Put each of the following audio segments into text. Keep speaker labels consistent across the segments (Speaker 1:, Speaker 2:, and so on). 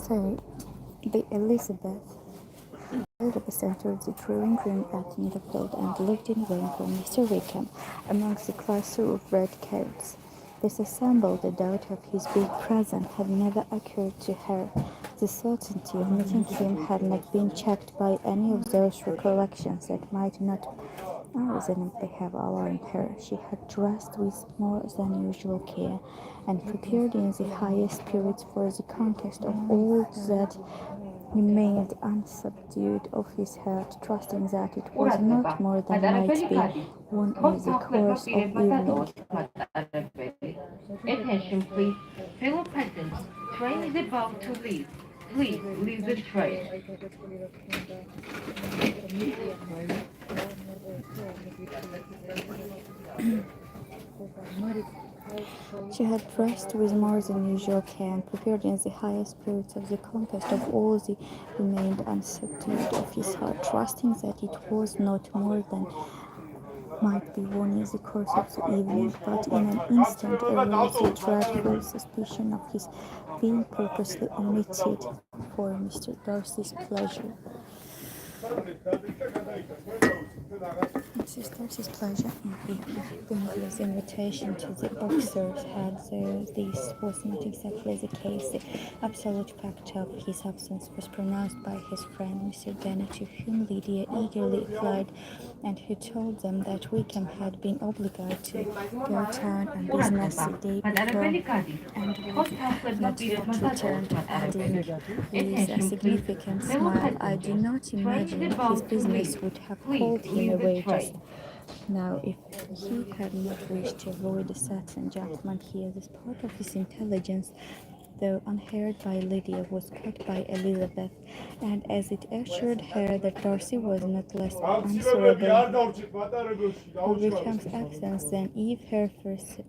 Speaker 1: So, the Elizabeth entered the drawing room at Netherfield and looked in vain for Mr. Wickham amongst the cluster of red coats. Disassembled, the doubt of his being present had never occurred to her. The certainty of meeting him had not been checked by any of those recollections that might not unreasonably have alarmed her. She had dressed with more than usual care, and prepared in the highest spirits for the contest of all that remained unsubdued of his heart, trusting that it was not more than might be won in the course of evening.
Speaker 2: Attention, please. Fellow passengers, train is about to leave. Please leave the train.
Speaker 1: She had dressed with more than usual care, and prepared in the highest spirits of the contest of all that remained unsubdued of his heart, trusting that it was not more than might be won in the course of the evening, but in an instant arose the dreadful suspicion of his being purposely omitted for Mr. Darcy's pleasure. Mrs. Darcy's pleasure in Bingley's invitation to the officers had, though this was not exactly the case, the absolute fact of his absence was pronounced by his friend Mr. Bennet, to whom Lydia eagerly applied, and who told them that Wickham had been obliged to go town on business the day before, and would not yet returned, adding with a significant smile, "I do not imagine his business would have called him away just now if he had not wished to avoid a certain gentleman here." This part of his intelligence, though unheard by Lydia, was caught by Elizabeth, and as it assured her that Darcy was not less answerable for Wickham's absence than if her first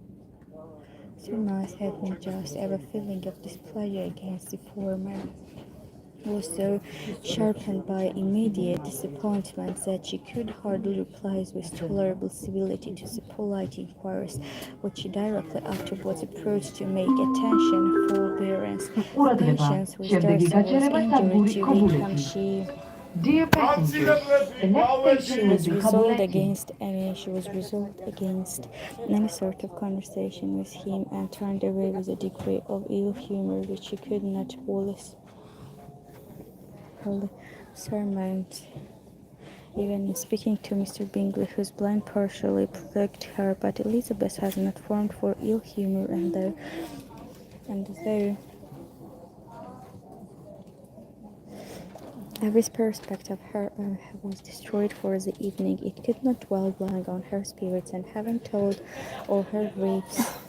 Speaker 1: surmise had been just, ever feeling of displeasure against the former was so sharpened by immediate disappointment that she could hardly reply with tolerable civility to the polite inquiries which she directly afterwards approached to make attention, forbearance, patience with Darcy was injury to Wickham.
Speaker 2: Dear passengers, the next station will be
Speaker 1: She was resolved against any sort of conversation with him, and turned away with a degree of ill humour which she could not wholly surmount, even in speaking to Mr. Bingley, whose blind partially plagued her. But Elizabeth had not formed for ill humour, and though every prospect of her own was destroyed for the evening, it could not dwell long on her spirits, and having told all her griefs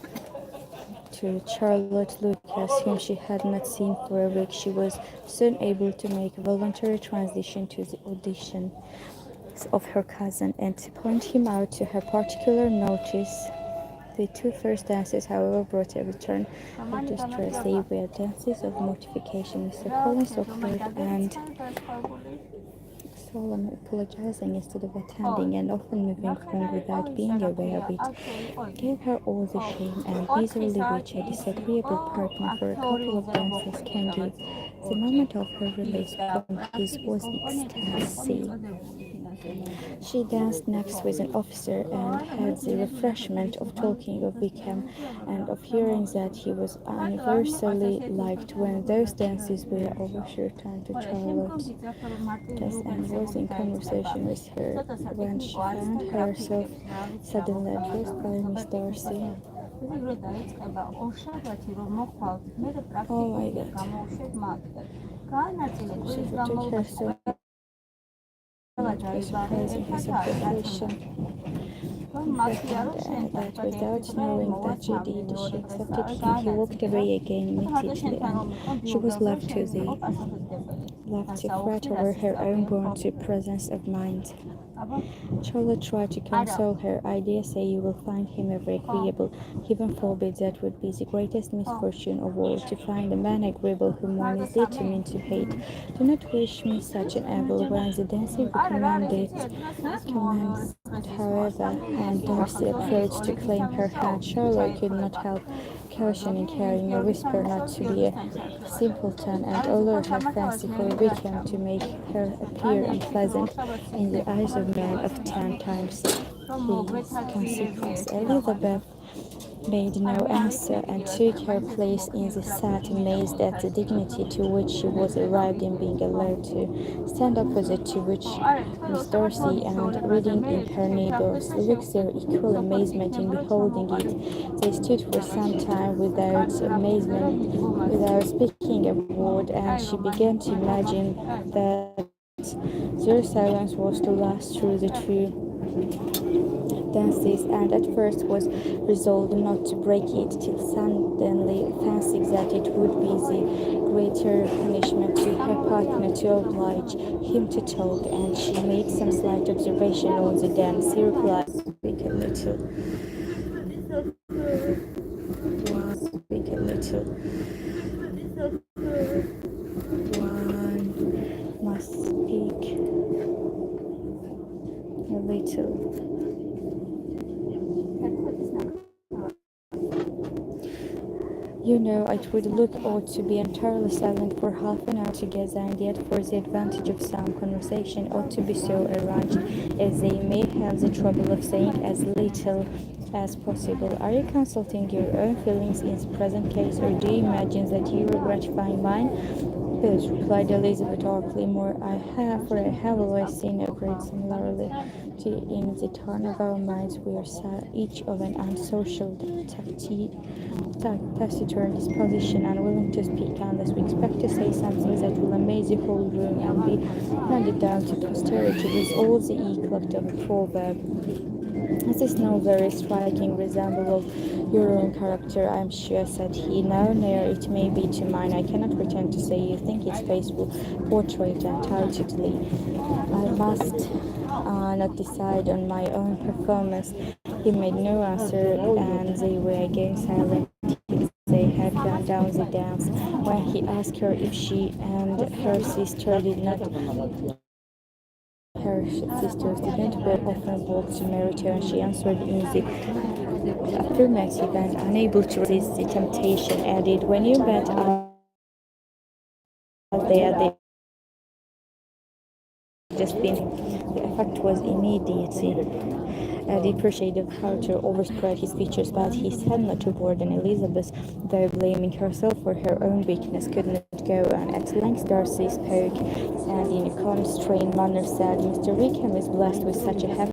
Speaker 1: to Charlotte Lucas, whom she had not seen for a week, she was soon able to make a voluntary transition to the audition of her cousin, and to point him out to her particular notice. The two first dances, however, brought a return of distress. They were dances of mortification. Mr. Collins occurred, and solemn apologizing instead of attending, and often moving home without being aware of it, gave her all the shame and misery which a disagreeable partner for a couple of dances can give. The moment of her release from his was ecstasy. She danced next with an officer, and had the refreshment of talking of Wickham, and of hearing that he was universally liked. When those dances were over, she returned to Charlotte's desk, and was in conversation with her, when she found herself suddenly addressed by Miss Darcy. Oh my God. She fortook herself by surprising his application, that without knowing that she did, she accepted him. He walked away again immediately, and she was left to fret over her own want of presence of mind. Charlotte tried to console her. "I dare say you will find him very agreeable. Heaven forbid, that would be the greatest misfortune of all, to find a man agreeable whom one is determined to hate. Do not wish me such an evil." When the dancing commenced, however, and Darcy approached to claim her hand, Charlotte could not help caution in carrying a whisper not to be a simpleton, and allure her fancy for Wickham to make her appear unpleasant in the eyes of men of 10 times his consequence. Elizabeth made no answer and took her place in the set, amazed at the dignity to which she was arrived in being allowed to stand opposite to which Miss Darcy, and reading in her neighbours' looks their equal amazement in beholding it. They stood for some time without speaking a word, and she began to imagine that their silence was to last through the two dances, and at first was resolved not to break it, till suddenly fancied that it would be the greater punishment to her partner to oblige him to talk, and she made some slight observation on the dance. He replied, "Speak a little. Speak a little. One must speak a little." You know, it would look odd to be entirely silent for half an hour together, and yet for the advantage of some conversation ought to be so arranged as they may have the trouble of saying as little as possible. Are you consulting your own feelings in the present case, or do you imagine that you are gratifying mine? Yes, replied Elizabeth darkly. More I have, for I have always seen a great similarity in the turn of our minds. We are each of an unsocial, taciturn disposition, unwilling to speak unless we expect to say something that will amaze the whole room and be handed down to posterity with all the eclat of a proverb. This is no very striking resemblance of your own character, I am sure, said he. Now, near it may be to mine. I cannot pretend to say you think its faithful portrait undoubtedly. I must not decide on my own performance. He made no answer, and they were again silent. They had gone down the dance when he asked her if she and her sisters did not often walk to Merito, and she answered in the affirmative, and unable to resist the temptation, added, "When you met out there, they just been." The effect was immediate. A deeper shade of culture overspread his features, but he said not a word, and Elizabeth, though blaming herself for her own weakness, could not go on. At length Darcy spoke, and in a constrained manner said, "Mr. Wickham is blessed with such a happy